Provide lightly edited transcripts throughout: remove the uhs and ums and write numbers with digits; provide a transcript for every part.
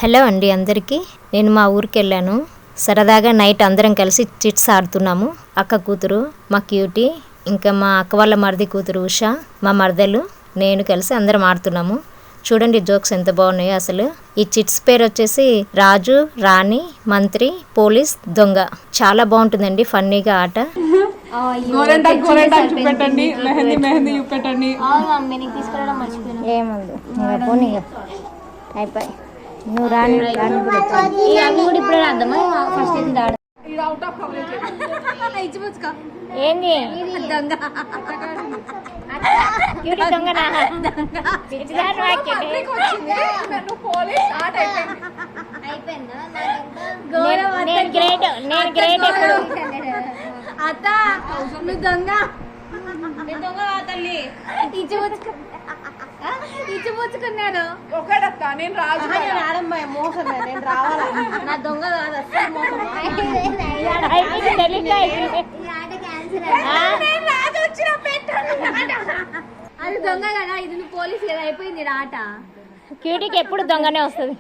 Hello అండి అందరికీ. నేను మా ఊరికి వెళ్ళాను. సరదాగా నైట్ అందరం కలిసి చిట్స్ ఆడుతున్నాము. అక్క కూతురు, మా క్యూటీ, ఇంకా మా అక్క వాళ్ళ మరిది కూతురు ఉషా, మా మరదలు, నేను కలిసి అందరం ఆడుతున్నాము. చూడండి జోక్స్ ఎంత బాగున్నాయో అసలు. ఈ చిట్స్ పేరు వచ్చేసి రాజు, రాణి, మంత్రి, పోలీస్, దొంగ. చాలా బాగుంటుందండి ఫన్నీగా ఆట. అయిపోయి నువ్వు రాని ఏంది అత్త నువ్వు దొంగ తల్లి ఇచ్చిపుచ్చుకున్నాడు ఒకడక్క. నేను రాజు మోసం నేను రావాలా నా దొంగ కాదు అసలు మోసం. అది దొంగ కదా, ఇది నువ్వు పోలీస్ కదా, అయిపోయింది ఆట. క్యూటీకి ఎప్పుడు దొంగనే వస్తుంది.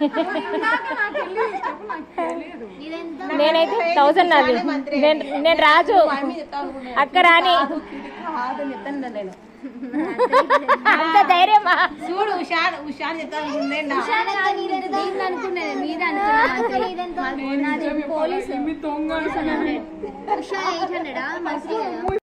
నేనైతే 1000 నాది. నేను రాజు, అక్క రాణి. అంత ధైర్యమా? చూడు ఉషాన్ అనుకునేది మీద అనుకున్నా. పోలీసు ఉషా 800